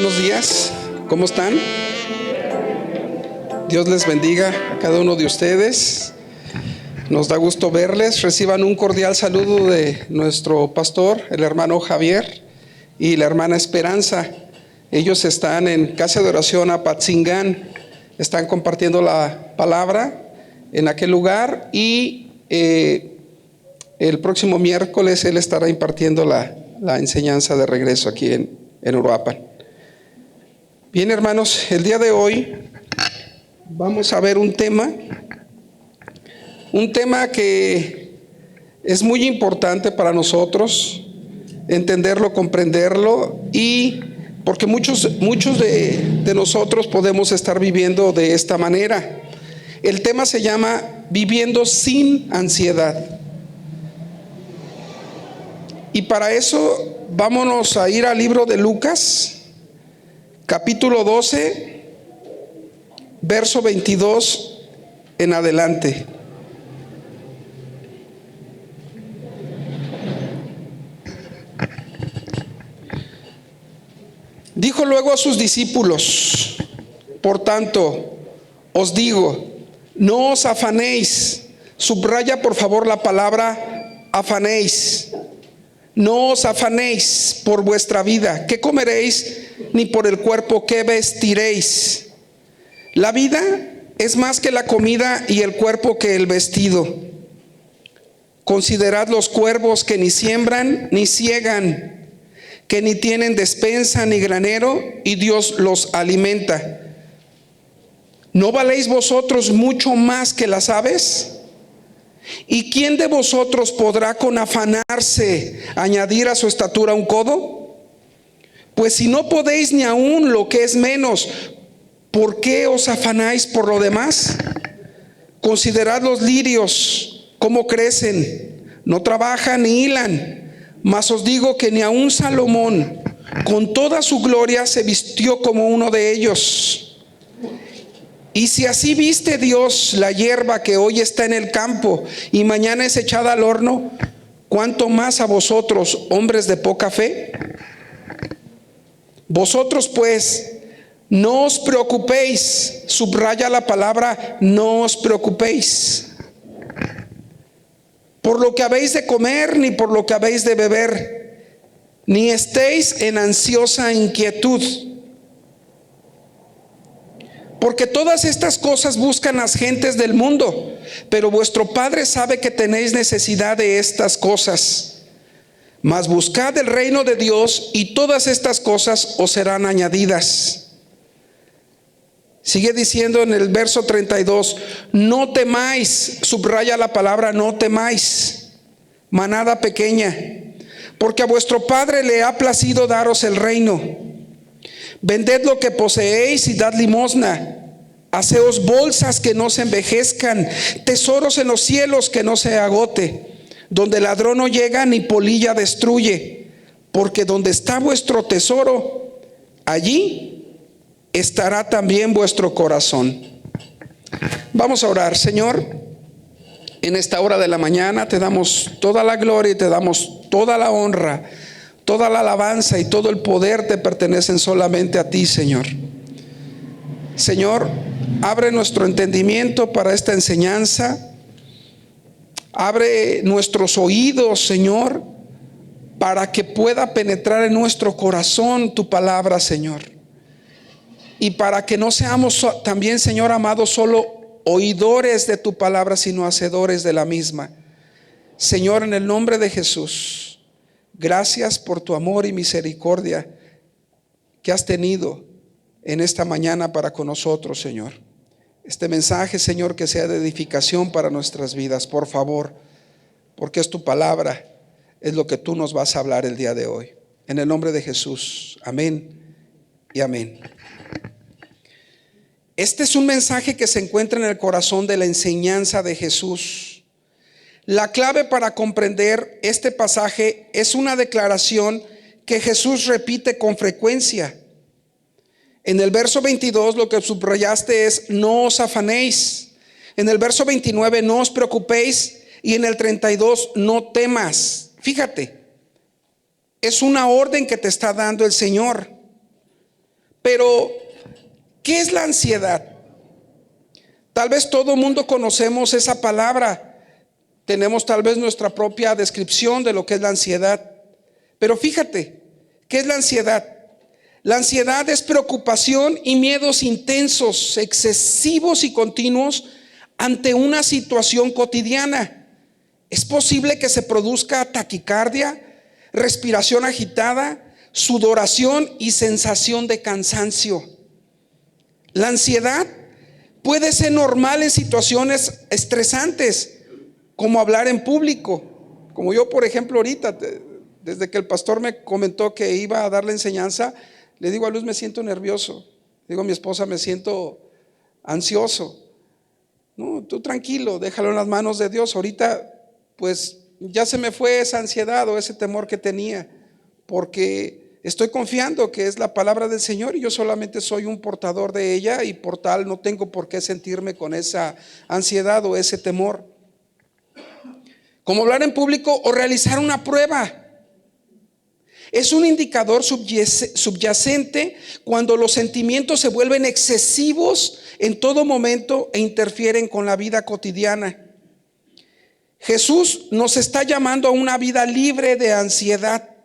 buenos días. ¿Cómo están? Dios les bendiga a cada uno de ustedes. Nos da gusto verles. Reciban un cordial saludo de nuestro pastor, el hermano Javier, y la hermana Esperanza. Ellos están en Casa de Oración Apatzingán. Están compartiendo la palabra en aquel lugar y el próximo miércoles él estará impartiendo la enseñanza de regreso aquí en Uruapan. Bien, hermanos, el día de hoy vamos a ver un tema que es muy importante para nosotros entenderlo, comprenderlo, y porque muchos de nosotros podemos estar viviendo de esta manera. El tema se llama viviendo sin ansiedad. Y para eso vámonos a ir al libro de Lucas, capítulo 12, verso 22 en adelante. Dijo luego a sus discípulos: por tanto, os digo, no os afanéis. Subraya por favor la palabra afanéis. No os afanéis por vuestra vida, qué comeréis, ni por el cuerpo, qué vestiréis. La vida es más que la comida y el cuerpo que el vestido. Considerad los cuervos, que ni siembran ni siegan, que ni tienen despensa ni granero, y Dios los alimenta. ¿No valéis vosotros mucho más que las aves? ¿Y quién de vosotros podrá con afanarse añadir a su estatura un codo? Pues si no podéis ni aun lo que es menos, ¿por qué os afanáis por lo demás? Considerad los lirios, cómo crecen, no trabajan ni hilan, mas os digo que ni aun Salomón, con toda su gloria, se vistió como uno de ellos. Y si así viste Dios la hierba que hoy está en el campo y mañana es echada al horno, ¿cuánto más a vosotros, hombres de poca fe? Vosotros pues no os preocupéis. Subraya la palabra no os preocupéis por lo que habéis de comer, ni por lo que habéis de beber, ni estéis en ansiosa inquietud. Porque todas estas cosas buscan las gentes del mundo, pero vuestro Padre sabe que tenéis necesidad de estas cosas. Mas buscad el reino de Dios, y todas estas cosas os serán añadidas. Sigue diciendo en el verso 32, no temáis. Subraya la palabra no temáis, manada pequeña, porque a vuestro Padre le ha placido daros el reino. Vended lo que poseéis y dad limosna. Haceos bolsas que no se envejezcan, tesoros en los cielos que no se agote, donde ladrón no llega ni polilla destruye. Porque donde está vuestro tesoro, allí estará también vuestro corazón. Vamos a orar. Señor, en esta hora de la mañana te damos toda la gloria y te damos toda la honra. Toda la alabanza y todo el poder te pertenecen solamente a ti, Señor. Señor, abre nuestro entendimiento para esta enseñanza. Abre nuestros oídos, Señor, para que pueda penetrar en nuestro corazón tu palabra, Señor. Y para que no seamos también, Señor amado, solo oidores de tu palabra, sino hacedores de la misma. Señor, en el nombre de Jesús, gracias por tu amor y misericordia que has tenido en esta mañana para con nosotros, Señor. Este mensaje, Señor, que sea de edificación para nuestras vidas, por favor, porque es tu palabra, es lo que tú nos vas a hablar el día de hoy. En el nombre de Jesús, amén y amén. Este es un mensaje que se encuentra en el corazón de la enseñanza de Jesús. La clave para comprender este pasaje es una declaración que Jesús repite con frecuencia. En el verso 22 lo que subrayaste es no os afanéis. En el verso 29 no os preocupéis, y en el 32 no temas. Fíjate, es una orden que te está dando el Señor. Pero, ¿qué es la ansiedad? Tal vez todo el mundo conocemos esa palabra. Tenemos tal vez nuestra propia descripción de lo que es la ansiedad. Pero fíjate, ¿qué es la ansiedad? La ansiedad es preocupación y miedos intensos, excesivos y continuos ante una situación cotidiana. Es posible que se produzca taquicardia, respiración agitada, sudoración y sensación de cansancio. La ansiedad puede ser normal en situaciones estresantes, como hablar en público. Como yo, por ejemplo, ahorita, desde que el pastor me comentó que iba a dar la enseñanza, le digo a Luz, me siento nervioso. Digo a mi esposa, me siento ansioso. No, tú tranquilo, déjalo en las manos de Dios. Ahorita, pues ya se me fue esa ansiedad o ese temor que tenía, porque estoy confiando que es la palabra del Señor y yo solamente soy un portador de ella, y por tal no tengo por qué sentirme con esa ansiedad o ese temor. Como hablar en público o realizar una prueba. Es un indicador subyacente cuando los sentimientos se vuelven excesivos en todo momento e interfieren con la vida cotidiana. Jesús nos está llamando a una vida libre de ansiedad,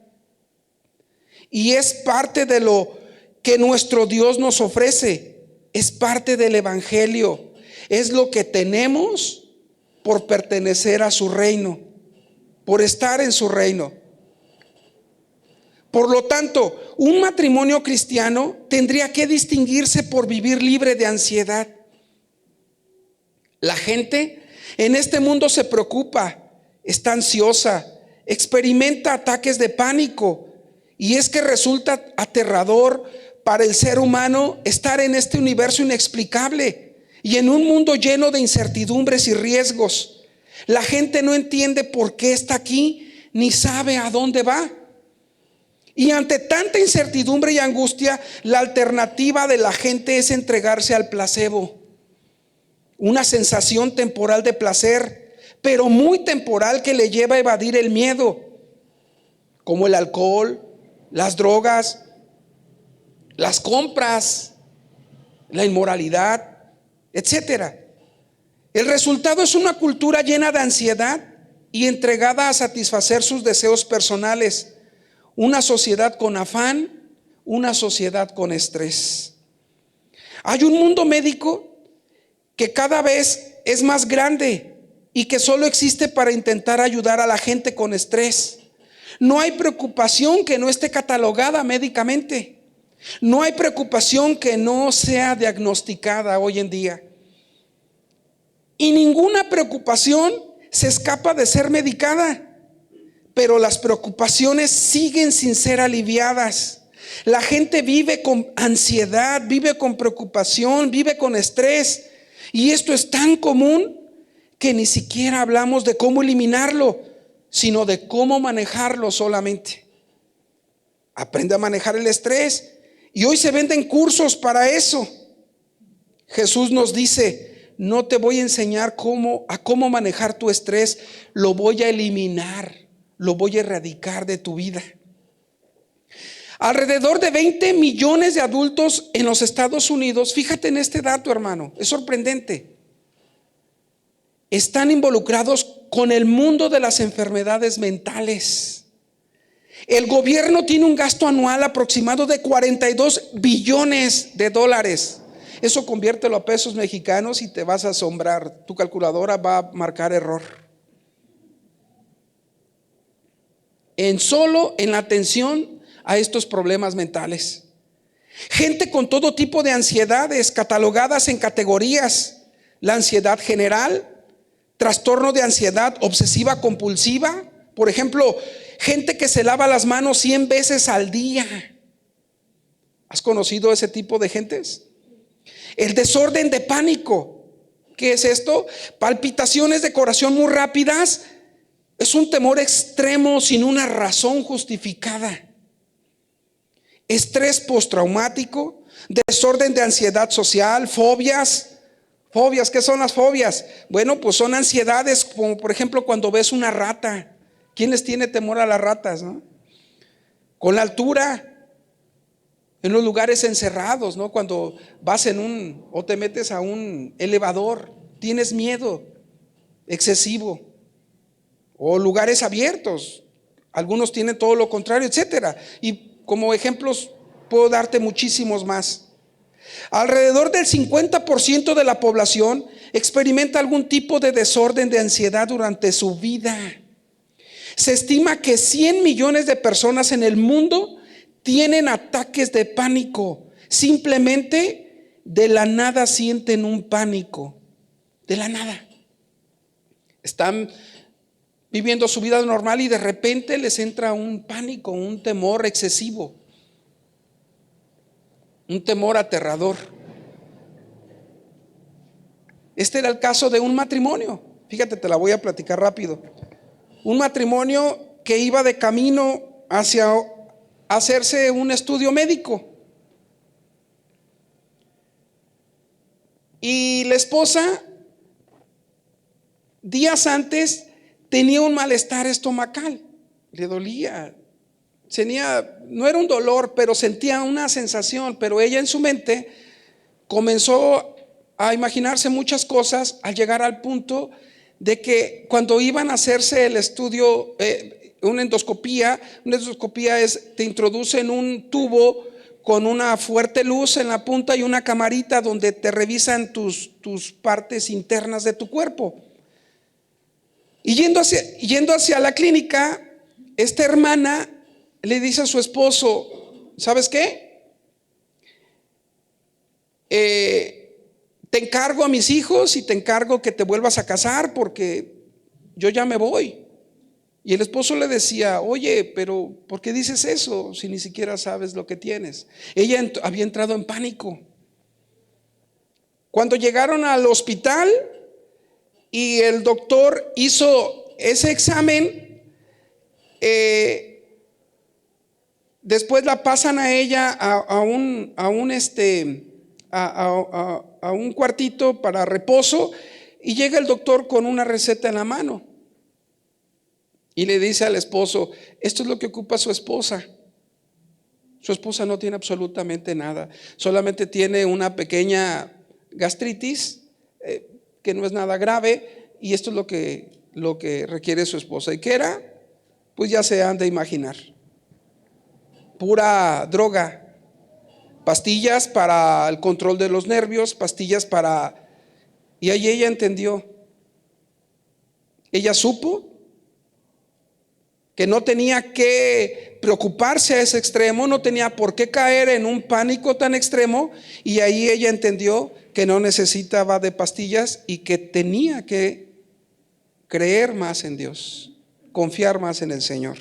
y es parte de lo que nuestro Dios nos ofrece. Es parte del evangelio. Es lo que tenemos por pertenecer a su reino, por estar en su reino. Por lo tanto, un matrimonio cristiano tendría que distinguirse por vivir libre de ansiedad. La gente en este mundo se preocupa, está ansiosa, experimenta ataques de pánico, y es que resulta aterrador para el ser humano estar en este universo inexplicable y en un mundo lleno de incertidumbres y riesgos. La gente no entiende por qué está aquí, ni sabe a dónde va. Y ante tanta incertidumbre y angustia, la alternativa de la gente es entregarse al placebo, una sensación temporal de placer, pero muy temporal, que le lleva a evadir el miedo, como el alcohol, las drogas, las compras, la inmoralidad, etcétera. El resultado es una cultura llena de ansiedad y entregada a satisfacer sus deseos personales. Una sociedad con afán, una sociedad con estrés. Hay un mundo médico que cada vez es más grande y que solo existe para intentar ayudar a la gente con estrés. No hay preocupación que no esté catalogada médicamente. No hay preocupación que no sea diagnosticada hoy en día. Y ninguna preocupación se escapa de ser medicada. Pero las preocupaciones siguen sin ser aliviadas. La gente vive con ansiedad, vive con preocupación, vive con estrés. Y esto es tan común que ni siquiera hablamos de cómo eliminarlo, sino de cómo manejarlo solamente. Aprende a manejar el estrés. Y hoy se venden cursos para eso. Jesús nos dice: no te voy a enseñar cómo manejar tu estrés, lo voy a eliminar. Lo voy a erradicar de tu vida. Alrededor de 20 millones de adultos en los Estados Unidos, fíjate en este dato, hermano, es sorprendente, están involucrados con el mundo de las enfermedades mentales. El gobierno tiene un gasto anual aproximado de 42 billones de dólares. Eso conviértelo a pesos mexicanos y te vas a asombrar. Tu calculadora va a marcar error. Solo en la atención a estos problemas mentales. Gente con todo tipo de ansiedades catalogadas en categorías: la ansiedad general, trastorno de ansiedad obsesiva compulsiva. Por ejemplo, gente que se lava las manos 100 veces al día. ¿Has conocido ese tipo de gentes? El desorden de pánico. ¿Qué es esto? Palpitaciones de corazón muy rápidas. Es un temor extremo sin una razón justificada. Estrés postraumático, desorden de ansiedad social, fobias. Fobias, ¿qué son las fobias? Bueno, pues son ansiedades como por ejemplo cuando ves una rata. ¿Quién les tiene temor a las ratas, no? Con la altura, en los lugares encerrados, ¿no? Cuando vas o te metes a un elevador, tienes miedo excesivo. O lugares abiertos, algunos tienen todo lo contrario, etcétera. Y como ejemplos puedo darte muchísimos más. Alrededor del 50% de la población experimenta algún tipo de desorden de ansiedad durante su vida. Se estima que 100 millones de personas en el mundo tienen ataques de pánico. Simplemente de la nada sienten un pánico. De la nada. Están viviendo su vida normal y de repente les entra un pánico, un temor excesivo. Un temor aterrador. Este era el caso de un matrimonio. Fíjate, te la voy a platicar rápido. Un matrimonio que iba de camino hacia hacerse un estudio médico. Y la esposa, días antes, tenía un malestar estomacal. Le dolía. No era un dolor, pero sentía una sensación. Pero ella en su mente comenzó a imaginarse muchas cosas al llegar al punto de que cuando iban a hacerse el estudio, una endoscopía es, te introducen un tubo con una fuerte luz en la punta y una camarita donde te revisan tus partes internas de tu cuerpo. Y yendo hacia la clínica, esta hermana le dice a su esposo: ¿sabes qué? Te encargo a mis hijos y te encargo que te vuelvas a casar porque yo ya me voy. Y el esposo le decía: oye, pero ¿por qué dices eso si ni siquiera sabes lo que tienes? Ella había entrado en pánico. Cuando llegaron al hospital y el doctor hizo ese examen, después la pasan a ella a un cuartito para reposo, y llega el doctor con una receta en la mano y le dice al esposo: esto es lo que ocupa su esposa. Su esposa no tiene absolutamente nada, solamente tiene una pequeña gastritis que no es nada grave, y esto es lo que requiere su esposa. ¿Y qué era? Pues ya se han de imaginar: pura droga, pastillas para el control de los nervios, pastillas para... Y ahí ella entendió, ella supo que no tenía que preocuparse a ese extremo, no tenía por qué caer en un pánico tan extremo, y ahí ella entendió que no necesitaba de pastillas y que tenía que creer más en Dios, confiar más en el Señor.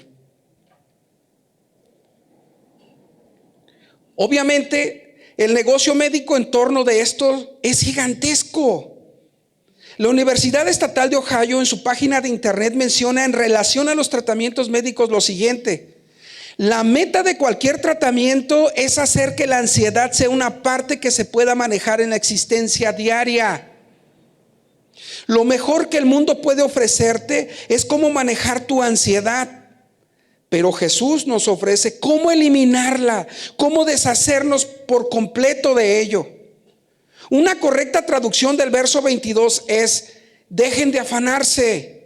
Obviamente, el negocio médico en torno de esto es gigantesco. La Universidad Estatal de Ohio, en su página de internet, menciona en relación a los tratamientos médicos lo siguiente: la meta de cualquier tratamiento es hacer que la ansiedad sea una parte que se pueda manejar en la existencia diaria. Lo mejor que el mundo puede ofrecerte es cómo manejar tu ansiedad, pero Jesús nos ofrece cómo eliminarla, cómo deshacernos por completo de ello. Una correcta traducción del verso 22 es: dejen de afanarse.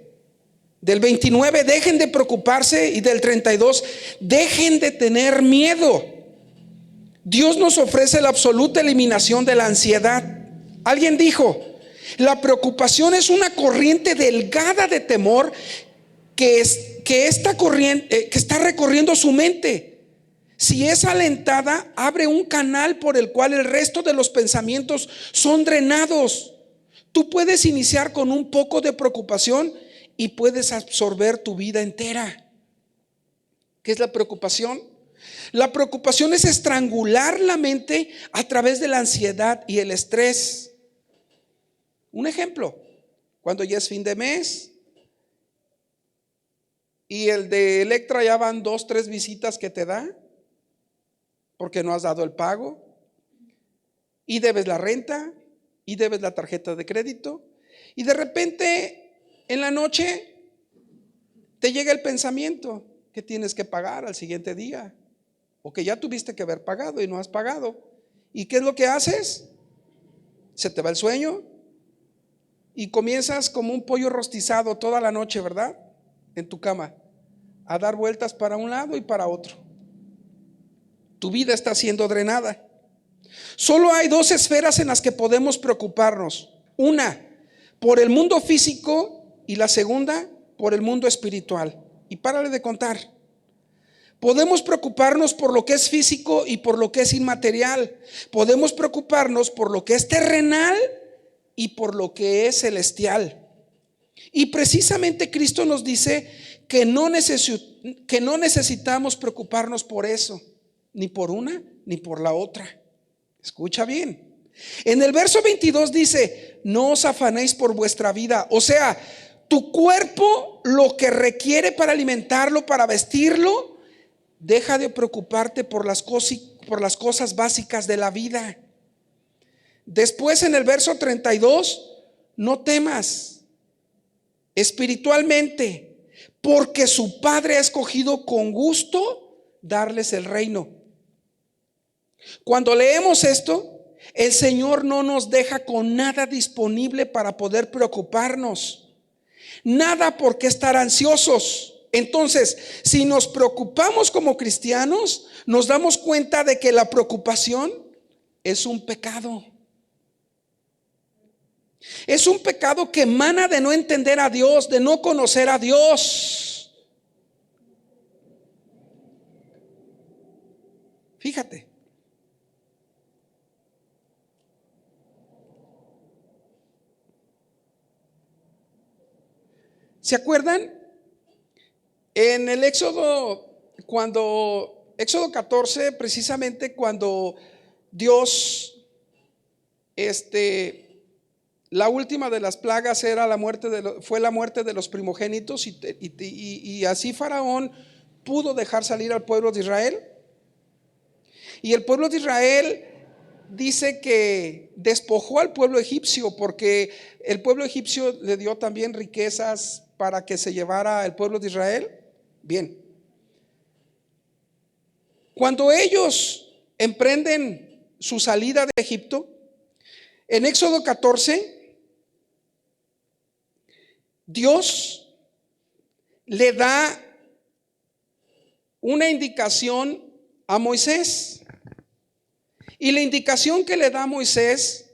Del 29, dejen de preocuparse. Y del 32, dejen de tener miedo. Dios nos ofrece la absoluta eliminación de la ansiedad. Alguien dijo: la preocupación es una corriente delgada de temor que está recorriendo su mente. Si es alentada, abre un canal por el cual el resto de los pensamientos son drenados. Tú puedes iniciar con un poco de preocupación y puedes absorber tu vida entera. ¿Qué es la preocupación? La preocupación es estrangular la mente a través de la ansiedad y el estrés. Un ejemplo: cuando ya es fin de mes y el de Electra ya van 2, 3 visitas que te da porque no has dado el pago, y debes la renta, y debes la tarjeta de crédito, y de repente en la noche te llega el pensamiento que tienes que pagar al siguiente día, o que ya tuviste que haber pagado y no has pagado. ¿Y qué es lo que haces? Se te va el sueño y comienzas como un pollo rostizado toda la noche, ¿verdad? En tu cama, a dar vueltas para un lado y para otro. Tu vida está siendo drenada. Solo hay dos esferas en las que podemos preocuparnos. Una, por el mundo físico, y la segunda, por el mundo espiritual. Y párale de contar. Podemos preocuparnos por lo que es físico y por lo que es inmaterial. Podemos preocuparnos por lo que es terrenal y por lo que es celestial. Y precisamente Cristo nos dice que no necesitamos preocuparnos por eso, ni por una ni por la otra. Escucha bien. En el verso 22 dice: no os afanéis por vuestra vida. O sea, tu cuerpo, lo que requiere para alimentarlo, para vestirlo, deja de preocuparte por las cosas básicas de la vida. Después en el verso 32, no temas espiritualmente, porque su Padre ha escogido con gusto darles el reino. Cuando leemos esto, el Señor no nos deja con nada disponible para poder preocuparnos, nada por qué estar ansiosos. Entonces, si nos preocupamos como cristianos, nos damos cuenta de que la preocupación es un pecado. Es un pecado que emana de no entender a Dios, de no conocer a Dios. Fíjate. ¿Se acuerdan? En el Éxodo 14, precisamente cuando Dios, la última de las plagas era fue la muerte de los primogénitos, y así Faraón pudo dejar salir al pueblo de Israel. Y el pueblo de Israel dice que despojó al pueblo egipcio, porque el pueblo egipcio le dio también riquezas para que se llevara el pueblo de Israel. Bien, cuando ellos emprenden su salida de Egipto, en Éxodo 14, Dios le da una indicación a Moisés. Y la indicación que le da a Moisés,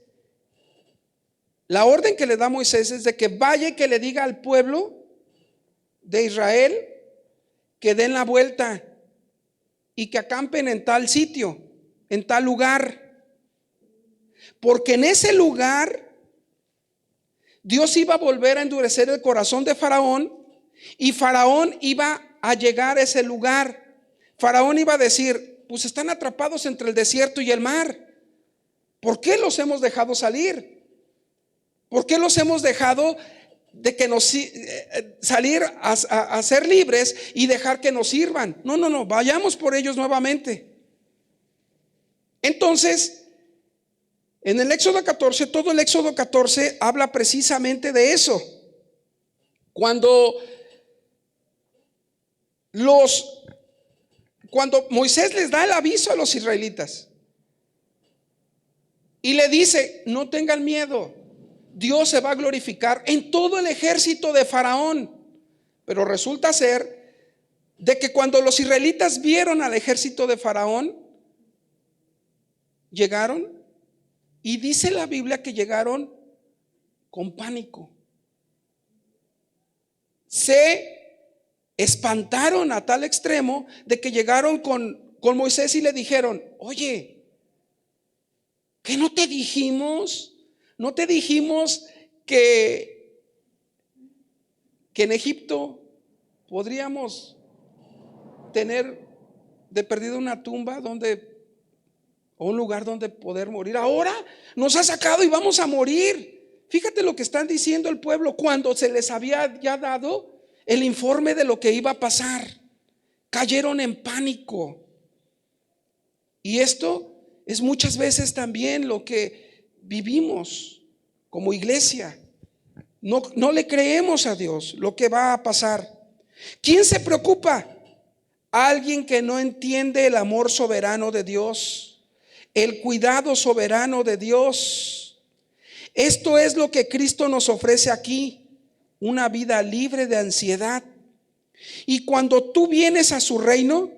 la orden que le da a Moisés es de que vaya y que le diga al pueblo de Israel que den la vuelta y que acampen en tal sitio, en tal lugar, porque en ese lugar Dios iba a volver a endurecer el corazón de Faraón, y Faraón iba a llegar a ese lugar. Faraón iba a decir: pues están atrapados entre el desierto y el mar. ¿Por qué los hemos dejado salir? ¿Por qué los hemos dejado de que nos salir a ser libres y dejar que nos sirvan? No, vayamos por ellos nuevamente. Entonces, en el Éxodo 14, todo el Éxodo 14 habla precisamente de eso. Cuando Moisés les da el aviso a los israelitas y le dice: no tengan miedo, Dios se va a glorificar en todo el ejército de Faraón. Pero resulta ser de que cuando los israelitas vieron al ejército de Faraón, llegaron, y dice la Biblia que llegaron con pánico. Se espantaron a tal extremo de que llegaron con Moisés y le dijeron: oye, ¿qué no te dijimos? ¿No te dijimos que en Egipto podríamos tener de perdido una tumba o un lugar donde poder morir? Ahora nos ha sacado y vamos a morir. Fíjate lo que están diciendo el pueblo cuando se les había ya dado el informe de lo que iba a pasar. Cayeron en pánico. Y esto es muchas veces también lo que vivimos como iglesia. No le creemos a Dios lo que va a pasar. ¿Quién se preocupa? alguien que no entiende el amor soberano de Dios, el cuidado soberano de Dios. Esto es lo que Cristo nos ofrece aquí, una vida libre de ansiedad. Y cuando tú vienes a su reino,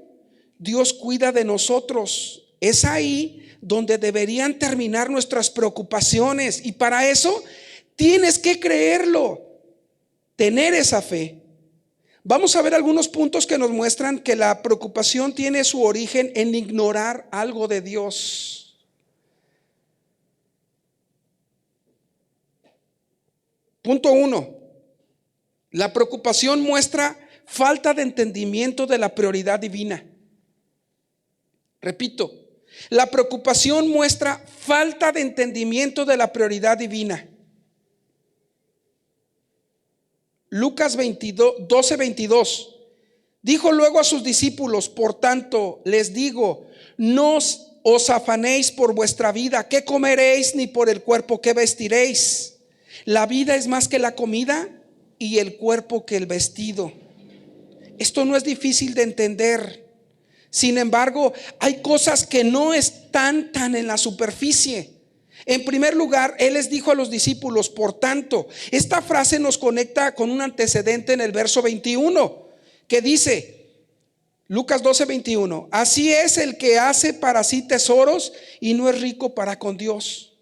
Dios cuida de nosotros. Es ahí donde deberían terminar nuestras preocupaciones. Y para eso tienes que creerlo, tener esa fe. Vamos a ver algunos puntos que nos muestran que la preocupación tiene su origen en ignorar algo de Dios. Punto 1. La preocupación muestra falta de entendimiento de la prioridad divina. Repito, la preocupación muestra falta de entendimiento de la prioridad divina. Lucas 12:22. Dijo luego a sus discípulos: por tanto, les digo, no os afanéis por vuestra vida, qué comeréis, ni por el cuerpo qué vestiréis. La vida es más que la comida y el cuerpo que el vestido. Esto no es difícil de entender. Sin embargo, hay cosas que no están tan en la superficie. En primer lugar, Él les dijo a los discípulos, por tanto. Esta frase nos conecta con un antecedente en el verso 21, que dice, Lucas 12:21, así es el que hace para sí tesoros y no es rico para con Dios.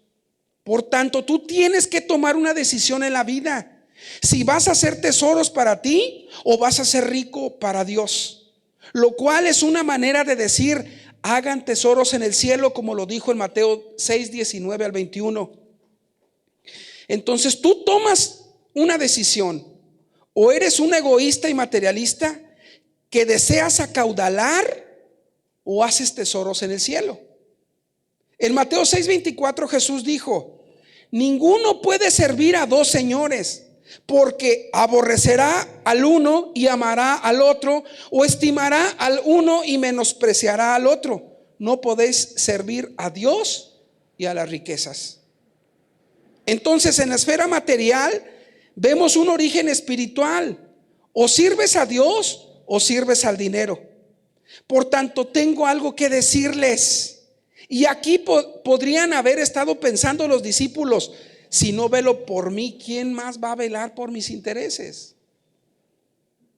Por tanto, tú tienes que tomar una decisión en la vida. Si vas a hacer tesoros para ti o vas a ser rico para Dios. Lo cual es una manera de decir, hagan tesoros en el cielo, como lo dijo en Mateo 6:19 al 21. Entonces tú tomas una decisión. O eres un egoísta y materialista que deseas acaudalar, o haces tesoros en el cielo. En Mateo 6:24 Jesús dijo, ninguno puede servir a dos señores, porque aborrecerá al uno y amará al otro, o estimará al uno y menospreciará al otro. No podéis servir a Dios y a las riquezas. Entonces, en la esfera material vemos un origen espiritual. O sirves a Dios o sirves al dinero. Por tanto, tengo algo que decirles. Y aquí podrían haber estado pensando los discípulos, si no velo por mí, ¿quién más va a velar por mis intereses?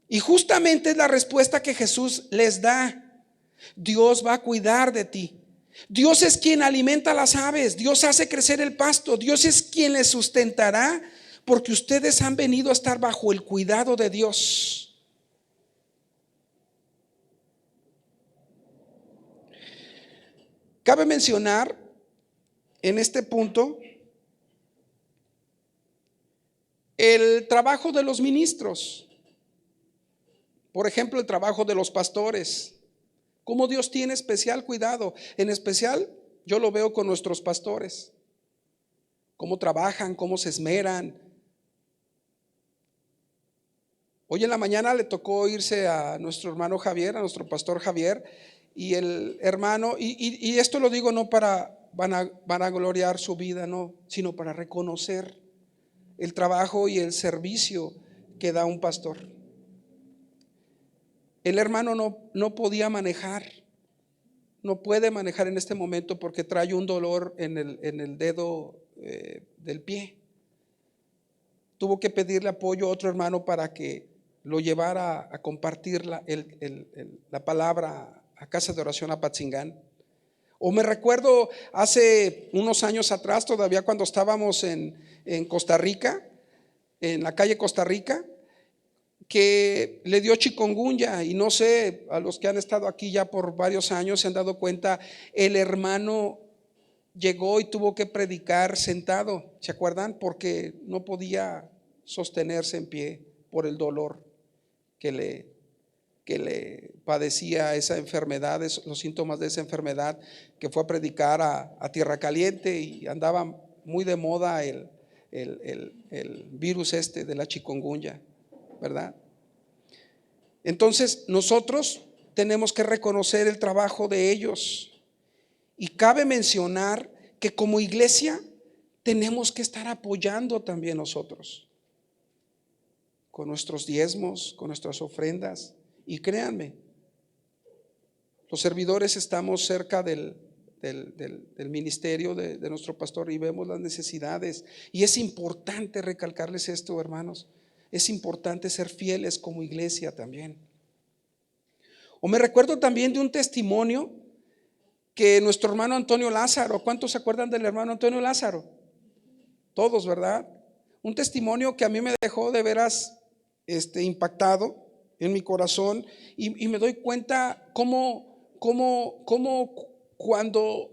Y justamente es la respuesta que Jesús les da. Dios va a cuidar de ti. Dios es quien alimenta las aves. Dios hace crecer el pasto. Dios es quien les sustentará, porque ustedes han venido a estar bajo el cuidado de Dios. Cabe mencionar en este punto el trabajo de los ministros. Por ejemplo, el trabajo de los pastores. Cómo Dios tiene especial cuidado. En especial, yo lo veo con nuestros pastores. Cómo trabajan, cómo se esmeran. Hoy en la mañana le tocó irse a nuestro hermano Javier, a nuestro pastor Javier, y el hermano, y esto lo digo no para vanagloriar su vida, no, sino para reconocer el trabajo y el servicio que da un pastor. El hermano no podía manejar, no puede manejar en este momento porque trae un dolor en el dedo del pie. Tuvo que pedirle apoyo a otro hermano para que lo llevara a compartir la palabra a casa de oración a Patzingán. O me recuerdo hace unos años atrás, todavía cuando estábamos en Costa Rica, en la calle Costa Rica, que le dio chikungunya. Y no sé, a los que han estado aquí ya por varios años se han dado cuenta, el hermano llegó y tuvo que predicar sentado, ¿se acuerdan? Porque no podía sostenerse en pie por el dolor que le padecía esa enfermedad, los síntomas de esa enfermedad, que fue a predicar a Tierra Caliente y andaba muy de moda el virus de la chikungunya, ¿verdad? Entonces nosotros tenemos que reconocer el trabajo de ellos. Y cabe mencionar que como iglesia tenemos que estar apoyando también nosotros con nuestros diezmos, con nuestras ofrendas. Y créanme, Los servidores estamos cerca del ministerio de nuestro pastor y vemos las necesidades. Y es importante recalcarles esto, hermanos. Es importante ser fieles como iglesia también. O me recuerdo también de un testimonio que nuestro hermano Antonio Lázaro, ¿cuántos se acuerdan del hermano Antonio Lázaro? Todos, ¿verdad? Un testimonio que a mí me dejó de veras impactado en mi corazón y me doy cuenta cómo cuando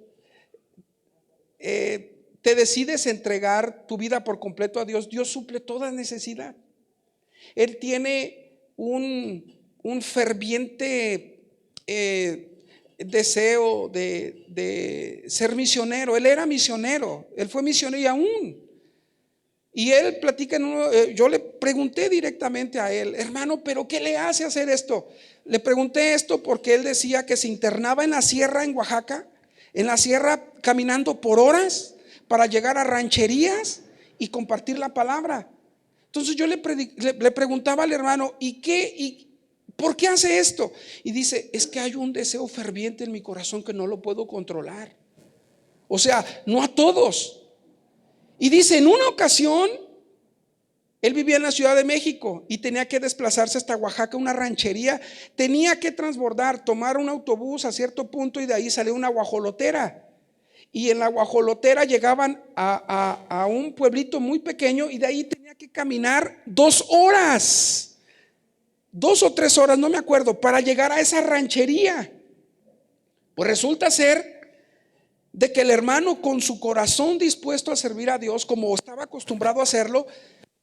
te decides entregar tu vida por completo a Dios, Dios suple toda necesidad. Él tiene un ferviente deseo de ser misionero. Él era misionero, él fue misionero y aún. Y él platica yo le pregunté directamente a él, hermano, ¿pero qué le hace hacer esto? Le pregunté esto porque él decía que se internaba en la sierra en Oaxaca, en la sierra caminando por horas para llegar a rancherías y compartir la palabra. Entonces yo le preguntaba al hermano, ¿y por qué hace esto? Y dice, es que hay un deseo ferviente en mi corazón que no lo puedo controlar. O sea, no a todos. Y dice, en una ocasión, él vivía en la Ciudad de México y tenía que desplazarse hasta Oaxaca, una ranchería. Tenía que transbordar, tomar un autobús a cierto punto y de ahí salió una guajolotera. Y en la guajolotera llegaban a un pueblito muy pequeño y de ahí tenía que caminar 2 horas, 2 o 3 horas, no me acuerdo, para llegar a esa ranchería. Pues resulta ser de que el hermano, con su corazón dispuesto a servir a Dios, como estaba acostumbrado a hacerlo,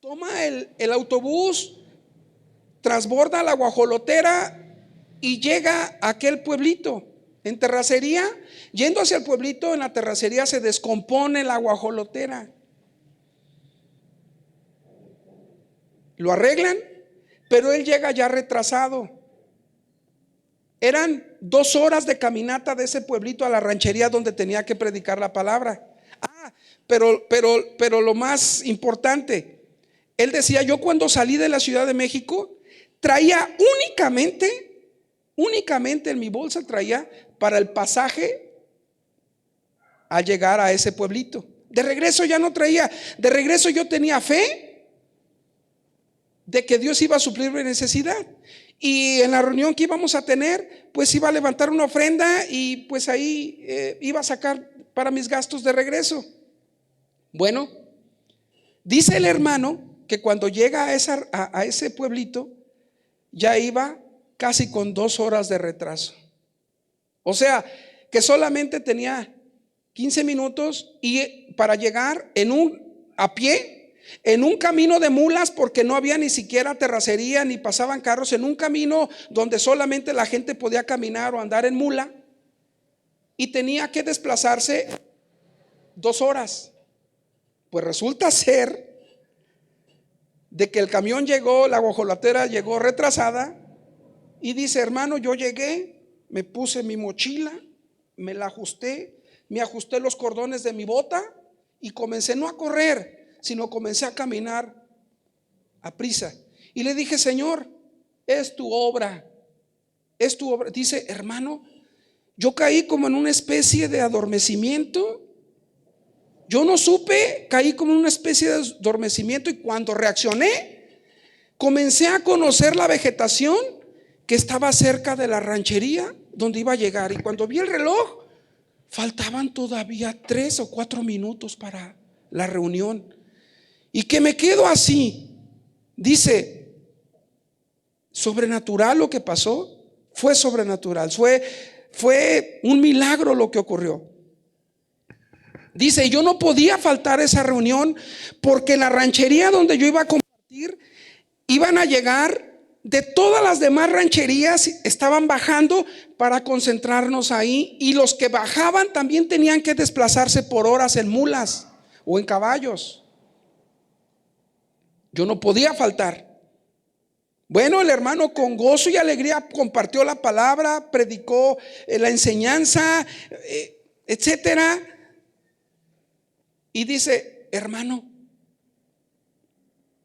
toma el autobús, transborda la guajolotera y llega a aquel pueblito. En terracería, yendo hacia el pueblito, en la terracería se descompone la guajolotera. Lo arreglan, pero él llega ya retrasado. Eran 2 horas de caminata de ese pueblito a la ranchería donde tenía que predicar la palabra. Pero lo más importante, él decía, yo cuando salí de la Ciudad de México, traía únicamente en mi bolsa traía para el pasaje a llegar a ese pueblito. De regreso ya no traía. De regreso yo tenía fe de que Dios iba a suplir mi necesidad. Y en la reunión que íbamos a tener, pues iba a levantar una ofrenda y pues ahí iba a sacar para mis gastos de regreso. Bueno, dice el hermano que cuando llega a ese pueblito, ya iba casi con 2 horas de retraso. O sea, que solamente tenía 15 minutos y para llegar a pie, en un camino de mulas, porque no había ni siquiera terracería ni pasaban carros, en un camino donde solamente la gente podía caminar o andar en mula, y tenía que desplazarse 2 horas. Pues resulta ser de que el camión llegó, la guajolotera llegó retrasada y dice, hermano, yo llegué, me puse mi mochila, me la ajusté, me ajusté los cordones de mi bota y comencé no a correr, sino comencé a caminar a prisa. Y le dije, Señor, es tu obra, es tu obra. Dice, hermano, yo caí como en una especie de adormecimiento. Yo no supe, caí como en una especie de adormecimiento y cuando reaccioné, comencé a conocer la vegetación que estaba cerca de la ranchería donde iba a llegar. Y cuando vi el reloj, faltaban todavía 3 o 4 minutos para la reunión. Y que me quedo así. Dice, sobrenatural lo que pasó. Fue sobrenatural. Fue un milagro lo que ocurrió. Dice, yo no podía faltar a esa reunión porque en la ranchería donde yo iba a compartir, iban a llegar de todas las demás rancherías, estaban bajando para concentrarnos ahí, y los que bajaban también tenían que desplazarse por horas en mulas o en caballos. Yo no podía faltar. Bueno, el hermano con gozo y alegría compartió la palabra, predicó la enseñanza, etcétera. Y dice, hermano,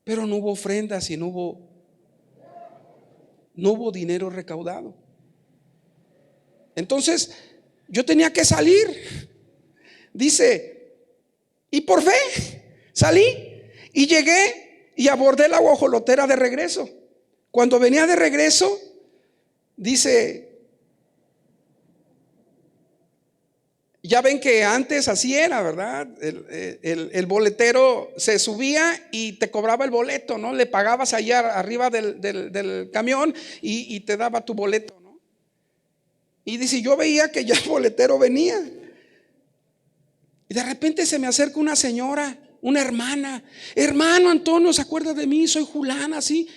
pero no hubo ofrendas y no hubo dinero recaudado. Entonces yo tenía que salir. Dice, y por fe salí y llegué y abordé la guajolotera de regreso. Cuando venía de regreso, dice, ya ven que antes así era, ¿verdad? El boletero se subía y te cobraba el boleto, ¿no? Le pagabas allá arriba del camión y te daba tu boleto, ¿no? Y dice, yo veía que ya el boletero venía. Y de repente se me acerca una señora, una hermana. Hermano Antonio, ¿se acuerda de mí? Soy Julana, así.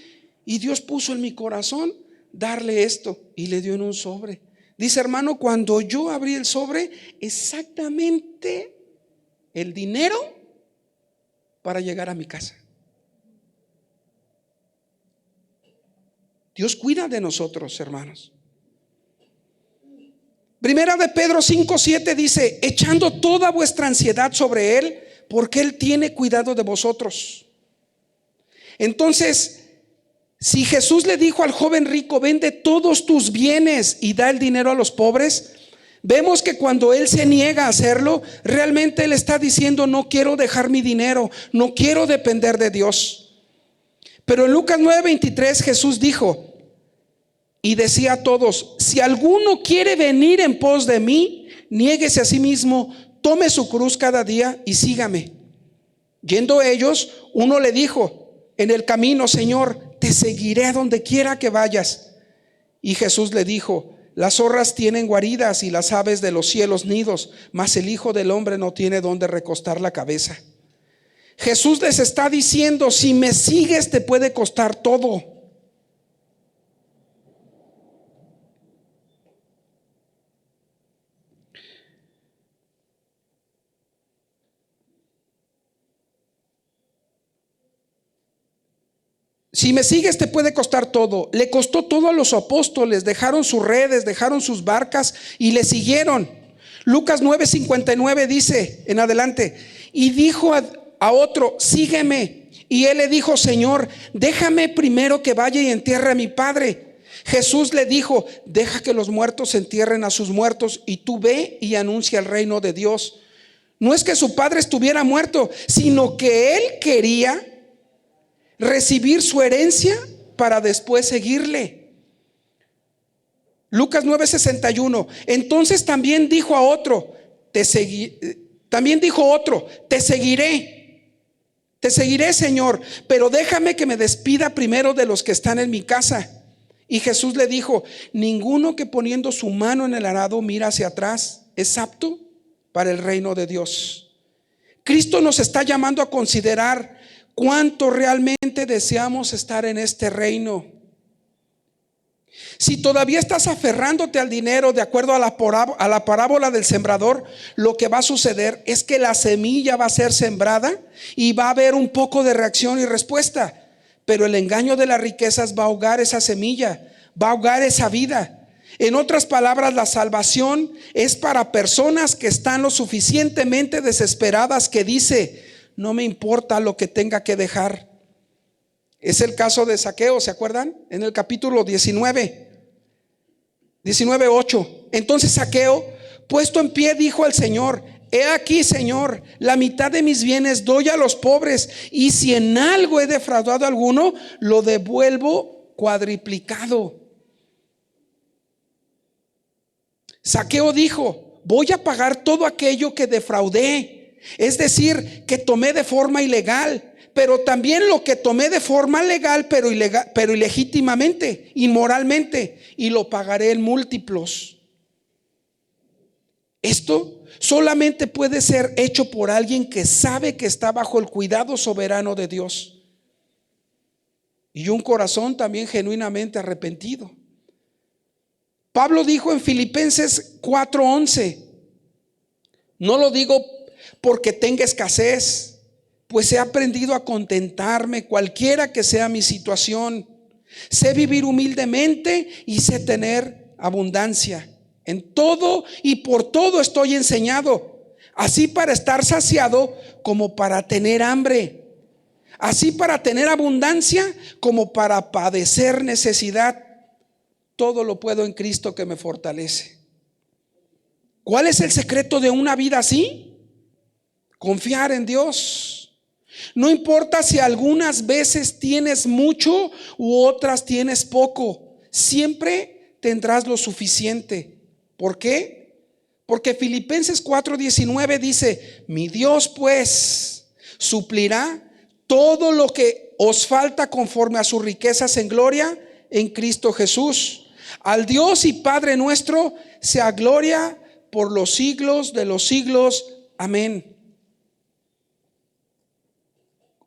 Y Dios puso en mi corazón darle esto y le dio en un sobre. Dice, hermano, cuando yo abrí el sobre, exactamente el dinero para llegar a mi casa. Dios cuida de nosotros, hermanos. Primera de Pedro 5:7 dice, echando toda vuestra ansiedad sobre Él, porque Él tiene cuidado de vosotros. Entonces, si Jesús le dijo al joven rico, vende todos tus bienes y da el dinero a los pobres, vemos que cuando él se niega a hacerlo, realmente él está diciendo, no quiero dejar mi dinero, no quiero depender de Dios. Pero en Lucas 9:23 Jesús dijo y decía a todos, si alguno quiere venir en pos de mí, niéguese a sí mismo, tome su cruz cada día y sígame. Yendo ellos, uno le dijo en el camino, Señor, te seguiré a donde quiera que vayas. Y Jesús le dijo, las zorras tienen guaridas y las aves de los cielos nidos, mas el Hijo del Hombre no tiene donde recostar la cabeza. Jesús les está diciendo, si me sigues te puede costar todo. Si me sigues te puede costar todo. Le costó todo a los apóstoles. Dejaron sus redes, dejaron sus barcas y le siguieron. Lucas 9:59 dice en adelante, y dijo a otro, sígueme. Y él le dijo, Señor, déjame primero que vaya y entierre a mi padre. Jesús le dijo, deja que los muertos entierren a sus muertos y tú ve y anuncia el reino de Dios. No es que su padre estuviera muerto, sino que él quería recibir su herencia para después seguirle. Lucas 9:61. Entonces también dijo otro, te seguiré, Señor, pero déjame que me despida primero de los que están en mi casa. Y Jesús le dijo, ninguno que poniendo su mano en el arado mira hacia atrás es apto para el reino de Dios. Cristo nos está llamando a considerar cuánto realmente deseamos estar en este reino. Si todavía estás aferrándote al dinero, de acuerdo a la parábola del sembrador, lo que va a suceder es que la semilla va a ser sembrada y va a haber un poco de reacción y respuesta. Pero el engaño de las riquezas va a ahogar esa semilla, va a ahogar esa vida. En otras palabras, la salvación es para personas que están lo suficientemente desesperadas que dice, no me importa lo que tenga que dejar. Es el caso de Zaqueo, ¿se acuerdan? En el capítulo 19:8. Entonces Zaqueo, puesto en pie, dijo al Señor, he aquí, Señor, la mitad de mis bienes doy a los pobres, y si en algo he defraudado a alguno, lo devuelvo cuadriplicado. Zaqueo dijo, voy a pagar todo aquello que defraudé. Es decir, que tomé de forma ilegal, pero también lo que tomé de forma legal, pero ilegítimamente, inmoralmente, y lo pagaré en múltiplos. Esto solamente puede ser hecho por alguien que sabe que está bajo el cuidado soberano de Dios y un corazón también genuinamente arrepentido. Pablo dijo en Filipenses 4:11, no lo digo porque tenga escasez, pues he aprendido a contentarme cualquiera que sea mi situación. Sé vivir humildemente y sé tener abundancia. En todo y por todo estoy enseñado, así para estar saciado como para tener hambre, así para tener abundancia como para padecer necesidad. Todo lo puedo en Cristo que me fortalece. ¿Cuál es el secreto de una vida así? Confiar en Dios. No importa si algunas veces tienes mucho u otras tienes poco, siempre tendrás lo suficiente. ¿Por qué? Porque Filipenses 4:19 dice: mi Dios pues suplirá todo lo que os falta conforme a sus riquezas en gloria en Cristo Jesús. Al Dios y Padre nuestro sea gloria por los siglos de los siglos. Amén.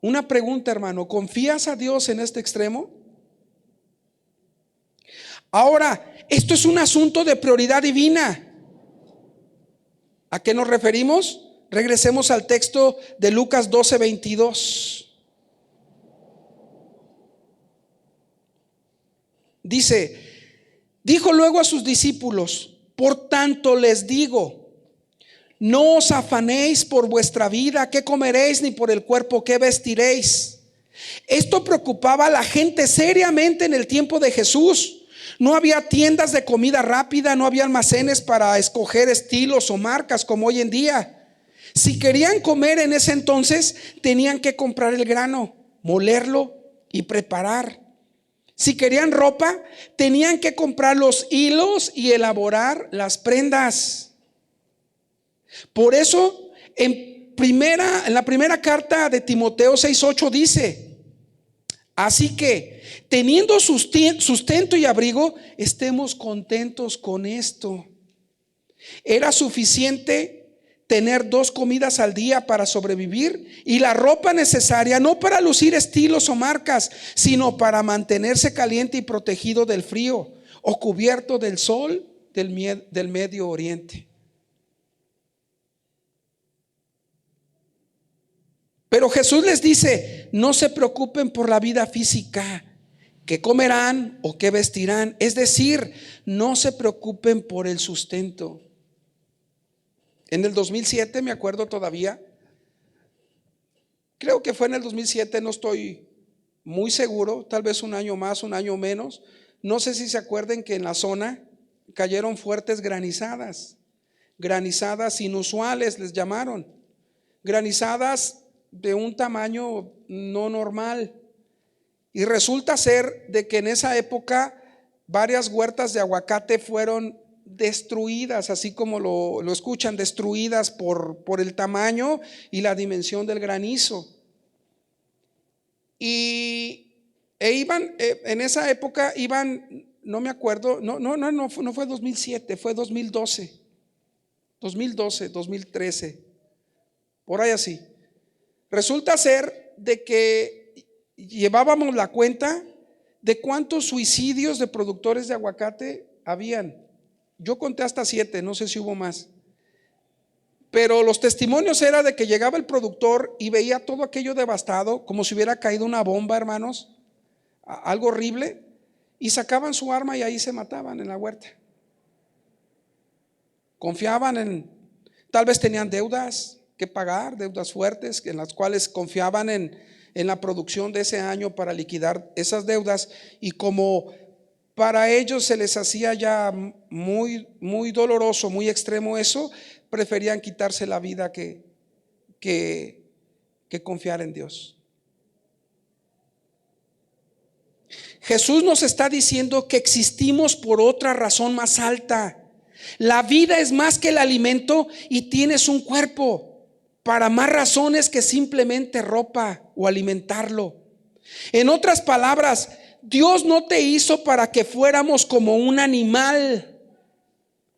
Una pregunta, hermano: ¿confías a Dios en este extremo? Ahora, esto es un asunto de prioridad divina. ¿A qué nos referimos? Regresemos al texto de Lucas 12:22. Dice: dijo luego a sus discípulos: por tanto les digo, no os afanéis por vuestra vida, qué comeréis, ni por el cuerpo, qué vestiréis. Esto preocupaba a la gente seriamente en el tiempo de Jesús. No había tiendas de comida rápida, no había almacenes para escoger estilos o marcas como hoy en día. Si querían comer en ese entonces, tenían que comprar el grano, molerlo y preparar. Si querían ropa, tenían que comprar los hilos y elaborar las prendas. Por eso en la primera carta de Timoteo 6:8 dice: así que teniendo sustento y abrigo, estemos contentos con esto. Era suficiente tener 2 comidas al día para sobrevivir y la ropa necesaria, no para lucir estilos o marcas, sino para mantenerse caliente y protegido del frío o cubierto del sol del Medio Oriente. Pero Jesús les dice: no se preocupen por la vida física, qué comerán o qué vestirán. Es decir, no se preocupen por el sustento. En el 2007, me acuerdo todavía, creo que fue en el 2007, no estoy muy seguro, tal vez un año más, un año menos. No sé si se acuerden que en la zona cayeron fuertes granizadas inusuales, les llamaron, granizadas de un tamaño no normal. Y resulta ser de que en esa época varias huertas de aguacate fueron destruidas, así como lo escuchan, destruidas por el tamaño y la dimensión del granizo. Iban, en esa época iban, no me acuerdo, no fue 2007, fue 2012, 2013, por ahí así. Resulta ser de que llevábamos la cuenta de cuántos suicidios de productores de aguacate habían. Yo conté hasta 7, no sé si hubo más. Pero los testimonios era de que llegaba el productor y veía todo aquello devastado, como si hubiera caído una bomba, hermanos, algo horrible, y sacaban su arma y ahí se mataban en la huerta. Confiaban tal vez tenían deudas que pagar, deudas fuertes, en las cuales confiaban en la producción de ese año para liquidar esas deudas, y como para ellos se les hacía ya muy, muy doloroso, muy extremo eso, preferían quitarse la vida que confiar en Dios. Jesús nos está diciendo que existimos por otra razón más alta. La vida es más que el alimento y tienes un cuerpo para más razones que simplemente ropa o alimentarlo. En otras palabras, Dios no te hizo para que fuéramos como un animal.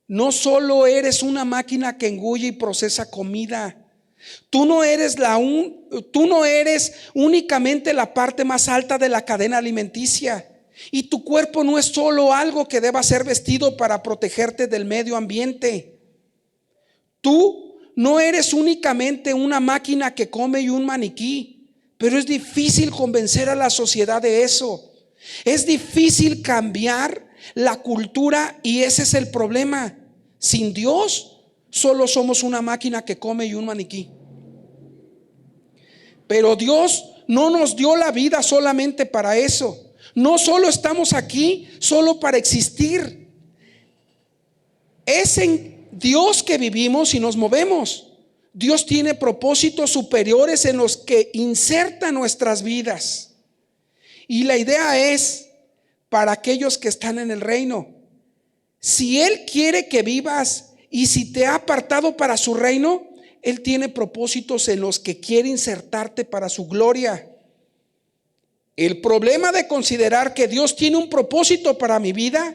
No solo eres una máquina que engulle y procesa comida. Tú no eres únicamente la parte más alta de la cadena alimenticia. Y tu cuerpo no es solo algo que deba ser vestido para protegerte del medio ambiente. Tú no eres únicamente una máquina que come y un maniquí. Pero es difícil convencer a la sociedad de eso. Es difícil cambiar la cultura y ese es el problema. Sin Dios solo somos una máquina que come y un maniquí. Pero Dios no nos dio la vida solamente para eso. No solo estamos aquí solo para existir. Dios que vivimos y nos movemos. Dios tiene propósitos superiores en los que inserta nuestras vidas. Y la idea es para aquellos que están en el reino. Si Él quiere que vivas y si te ha apartado para su reino, Él tiene propósitos en los que quiere insertarte para su gloria. El problema de considerar que Dios tiene un propósito para mi vida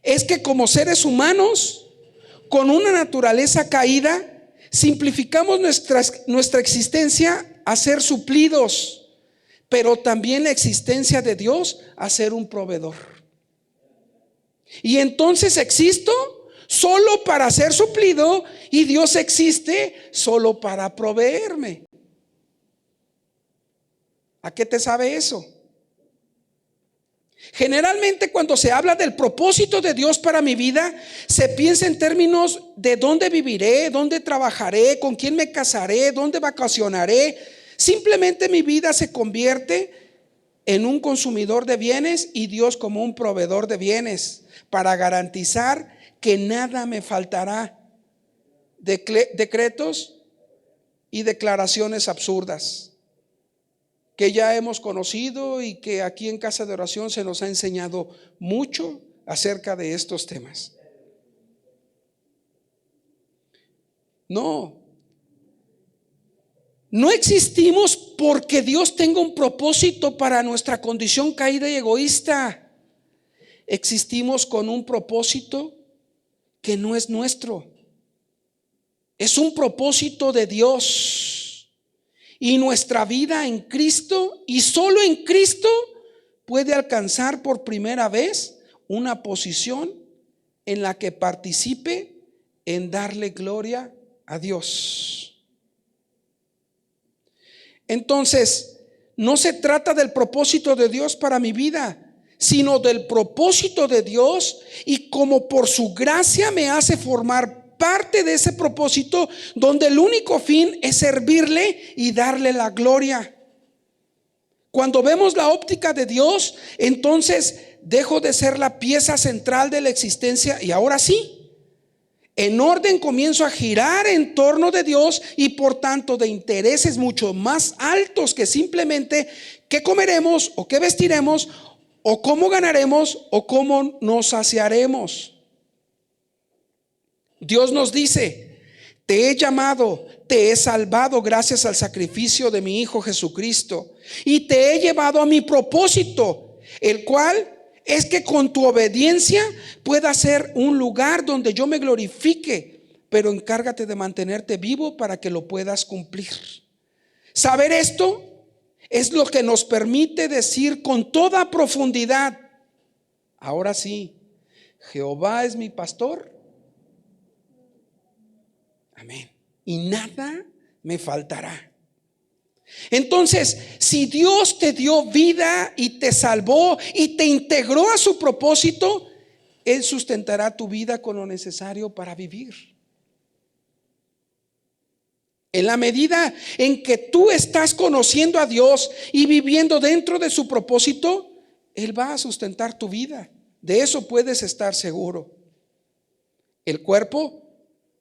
es que como seres humanos, con una naturaleza caída, simplificamos nuestra existencia a ser suplidos, pero también la existencia de Dios a ser un proveedor. Y entonces existo solo para ser suplido y Dios existe solo para proveerme. ¿A qué te sabe eso? Generalmente cuando se habla del propósito de Dios para mi vida, se piensa en términos de dónde viviré, dónde trabajaré, con quién me casaré, dónde vacacionaré. Simplemente mi vida se convierte en un consumidor de bienes y Dios como un proveedor de bienes para garantizar que nada me faltará. Decretos y declaraciones absurdas que ya hemos conocido y que aquí en Casa de Oración se nos ha enseñado mucho acerca de estos temas. No existimos porque Dios tenga un propósito para nuestra condición caída y egoísta. Existimos con un propósito que no es nuestro. Es un propósito de Dios. Y nuestra vida en Cristo y solo en Cristo puede alcanzar por primera vez una posición en la que participe en darle gloria a Dios. Entonces, no se trata del propósito de Dios para mi vida, sino del propósito de Dios, y como por su gracia me hace formar parte de ese propósito donde el único fin es servirle y darle la gloria. Cuando vemos la óptica de Dios, entonces dejo de ser la pieza central de la existencia y ahora sí, en orden comienzo a girar en torno de Dios y por tanto de intereses mucho más altos que simplemente qué comeremos o qué vestiremos o cómo ganaremos o cómo nos saciaremos. Dios nos dice: te he llamado, te he salvado gracias al sacrificio de mi Hijo Jesucristo y te he llevado a mi propósito, el cual es que con tu obediencia pueda ser un lugar donde yo me glorifique, pero encárgate de mantenerte vivo para que lo puedas cumplir. Saber esto es lo que nos permite decir con toda profundidad: ahora sí, Jehová es mi pastor. Amén. Y nada me faltará. Entonces, si Dios te dio vida y te salvó y te integró a su propósito, Él sustentará tu vida con lo necesario para vivir. En la medida en que tú estás conociendo a Dios y viviendo dentro de su propósito, Él va a sustentar tu vida. De eso puedes estar seguro. El cuerpo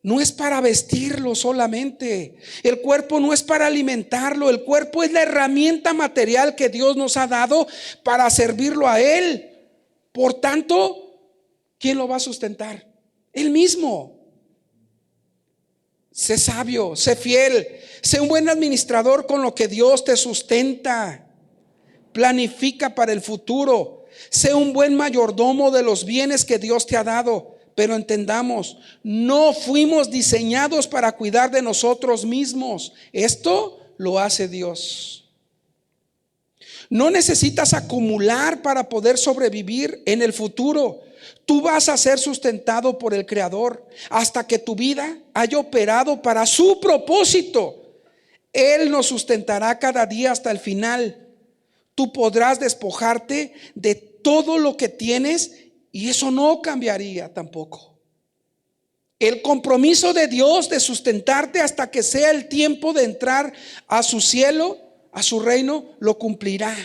no es para vestirlo solamente. El cuerpo no es para alimentarlo. El cuerpo es la herramienta material que Dios nos ha dado para servirlo a Él. Por tanto, ¿quién lo va a sustentar? Él mismo. Sé sabio, sé fiel, sé un buen administrador con lo que Dios te sustenta. Planifica para el futuro. Sé un buen mayordomo de los bienes que Dios te ha dado. Pero entendamos, no fuimos diseñados para cuidar de nosotros mismos. Esto lo hace Dios. No necesitas acumular para poder sobrevivir en el futuro. Tú vas a ser sustentado por el Creador hasta que tu vida haya operado para su propósito. Él nos sustentará cada día hasta el final. Tú podrás despojarte de todo lo que tienes y eso no cambiaría tampoco. El compromiso de Dios de sustentarte hasta que sea el tiempo de entrar a su cielo, a su reino, lo cumplirá.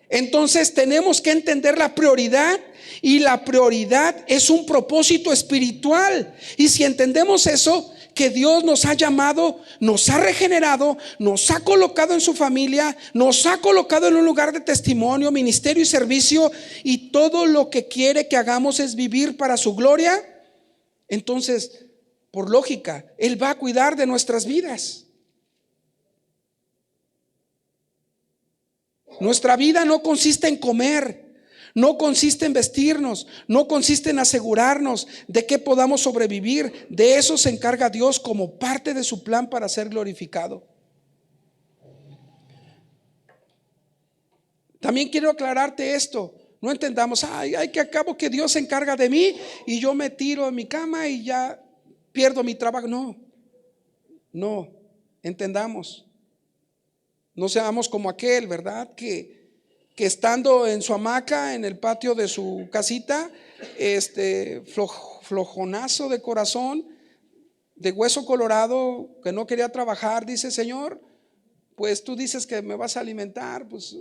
Entonces tenemos que entender la prioridad, y la prioridad es un propósito espiritual. Y si entendemos eso, que Dios nos ha llamado, nos ha regenerado, nos ha colocado en su familia, nos ha colocado en un lugar de testimonio, ministerio y servicio, y todo lo que quiere que hagamos es vivir para su gloria, entonces, por lógica, Él va a cuidar de nuestras vidas. Nuestra vida no consiste en comer, no consiste en vestirnos, no consiste en asegurarnos de que podamos sobrevivir. De eso se encarga Dios como parte de su plan para ser glorificado. También quiero aclararte esto. No entendamos, que acabo que Dios se encarga de mí y yo me tiro en mi cama y ya pierdo mi trabajo. No, entendamos. No seamos como aquel, ¿verdad? Que estando en su hamaca en el patio de su casita, flojonazo de corazón, de hueso colorado, que no quería trabajar, dice: Señor, pues tú dices que me vas a alimentar, pues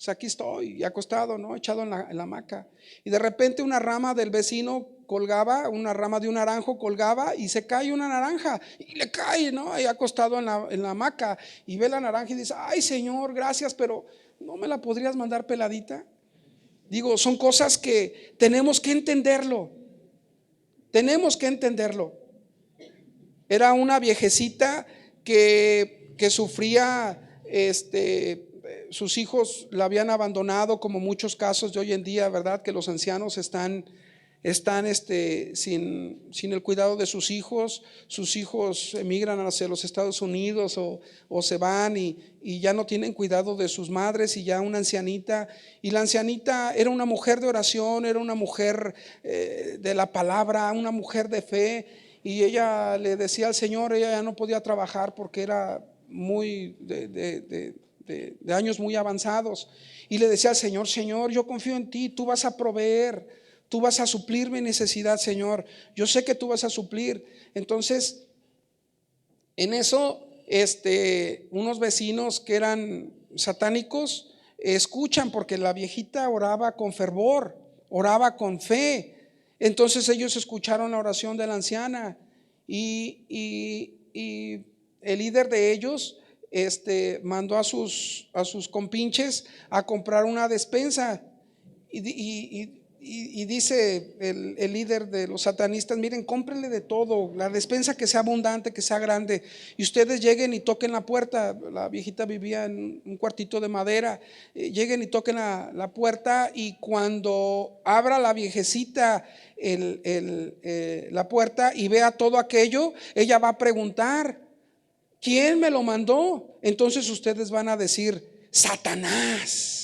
aquí estoy, acostado, ¿no? Echado en la hamaca. Y de repente una rama del vecino colgaba, una rama de un naranjo colgaba, y se cae una naranja, y le cae, ¿no? Ahí acostado en la hamaca, y ve la naranja y dice: ay, Señor, gracias, pero ¿no me la podrías mandar peladita? Digo, son cosas que tenemos que entenderlo. Tenemos que entenderlo. Era una viejecita que sufría, sus hijos la habían abandonado, como muchos casos de hoy en día, ¿verdad? Que los ancianos están sin el cuidado de sus hijos emigran hacia los Estados Unidos o se van y ya no tienen cuidado de sus madres, y ya una ancianita, y la ancianita era una mujer de oración, era una mujer de la palabra, una mujer de fe, y ella le decía al Señor, ella ya no podía trabajar porque era muy de años muy avanzados, y le decía al Señor: Señor, yo confío en ti, tú vas a proveer, tú vas a suplir mi necesidad, Señor, yo sé que tú vas a suplir. Entonces, en eso, unos vecinos que eran satánicos escuchan, porque la viejita oraba con fervor, oraba con fe. Entonces ellos escucharon la oración de la anciana, y el líder de ellos mandó a sus compinches a comprar una despensa, y dice el líder de los satanistas: miren, cómprenle de todo, la despensa que sea abundante, que sea grande, y ustedes lleguen y toquen la puerta. La viejita vivía en un cuartito de madera. Lleguen y toquen la puerta, y cuando abra la viejecita la puerta y vea todo aquello, ella va a preguntar: ¿quién me lo mandó? Entonces ustedes van a decir: Satanás.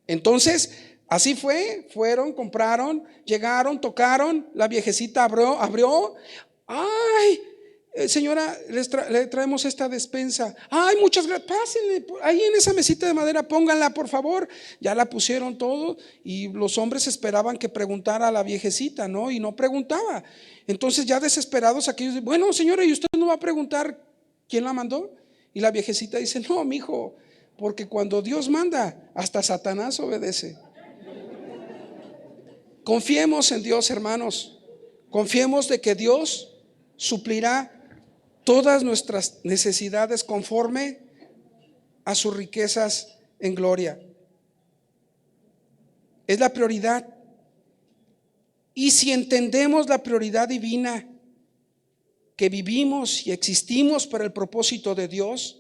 Entonces así fueron, compraron, llegaron, tocaron, la viejecita abrió. Ay, señora, le traemos esta despensa. Ay, muchas gracias, pásenle ahí en esa mesita de madera, pónganla por favor. Ya la pusieron todo, y los hombres esperaban que preguntara a la viejecita, ¿no? Y no preguntaba. Entonces, ya desesperados, aquellos: bueno, señora, ¿y usted no va a preguntar quién la mandó? Y la viejecita dice: no, mijo, porque cuando Dios manda, hasta Satanás obedece. Confiemos en Dios, hermanos. Confiemos de que Dios suplirá todas nuestras necesidades conforme a sus riquezas en gloria. Es la prioridad. Y si entendemos la prioridad divina, que vivimos y existimos para el propósito de Dios,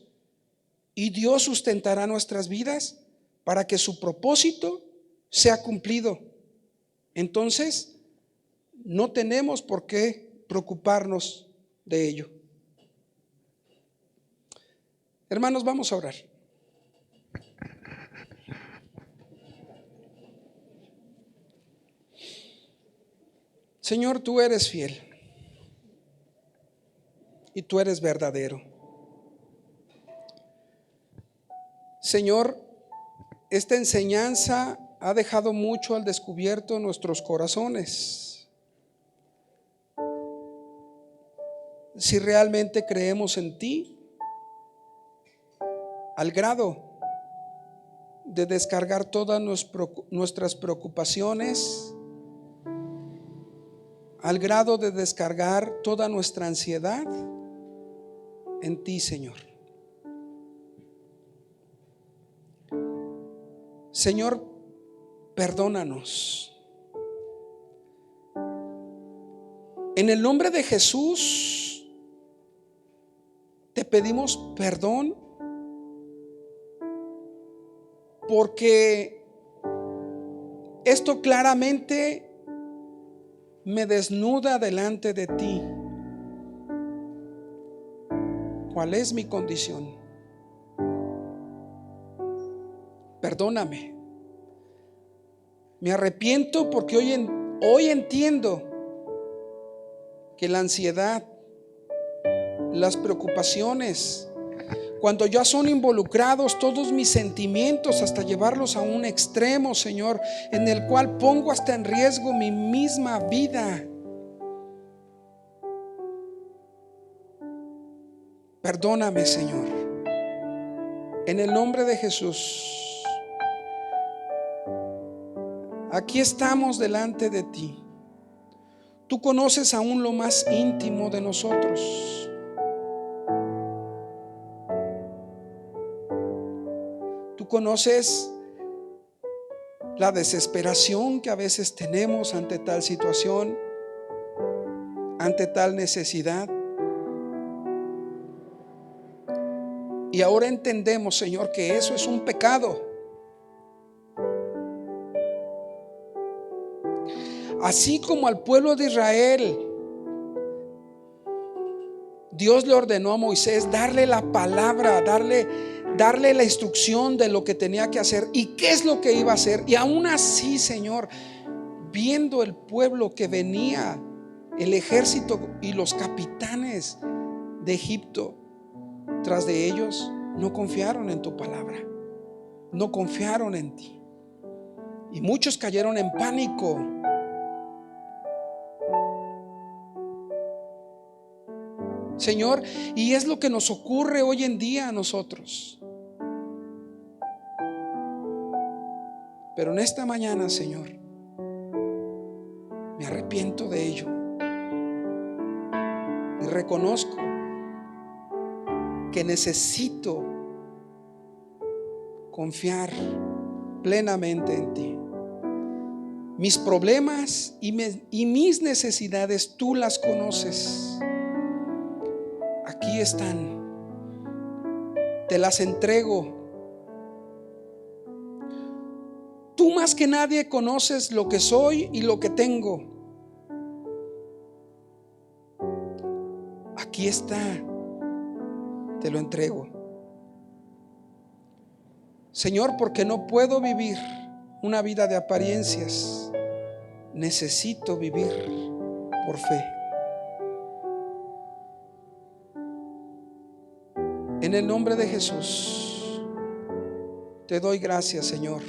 y Dios sustentará nuestras vidas para que su propósito sea cumplido, entonces no tenemos por qué preocuparnos de ello. Hermanos, vamos a orar. Señor, tú eres fiel y tú eres verdadero. Señor, esta enseñanza ha dejado mucho al descubierto en nuestros corazones. Si realmente creemos en ti, al grado de descargar todas nuestras preocupaciones, al grado de descargar toda nuestra ansiedad en ti, Señor. Señor, perdónanos. En el nombre de Jesús te pedimos perdón, porque esto claramente me desnuda delante de ti. ¿Cuál es mi condición? Perdóname. Me arrepiento porque hoy entiendo que la ansiedad, las preocupaciones, cuando ya son involucrados todos mis sentimientos, hasta llevarlos a un extremo, Señor, en el cual pongo hasta en riesgo mi misma vida. Perdóname, Señor, en el nombre de Jesús. Aquí estamos delante de ti. Tú conoces aún lo más íntimo de nosotros. Tú conoces la desesperación que a veces tenemos ante tal situación, ante tal necesidad. Y ahora entendemos, Señor, que eso es un pecado. Así como al pueblo de Israel, Dios le ordenó a Moisés darle la palabra, darle la instrucción de lo que tenía que hacer y qué es lo que iba a hacer. Y aún así, Señor, viendo el pueblo que venía, el ejército y los capitanes de Egipto tras de ellos, no confiaron en tu palabra, no confiaron en ti, y muchos cayeron en pánico. Señor, y es lo que nos ocurre hoy en día a nosotros. Pero en esta mañana, Señor, me arrepiento de ello y reconozco que necesito confiar plenamente en ti. Mis problemas y mis necesidades tú las conoces. Aquí están, te las entrego. Tú más que nadie conoces lo que soy y lo que tengo. Aquí está, te lo entrego, Señor, porque no puedo vivir una vida de apariencias. Necesito vivir por fe. En el nombre de Jesús te doy gracias, Señor.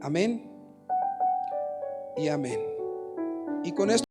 Amén y amén. Y con esto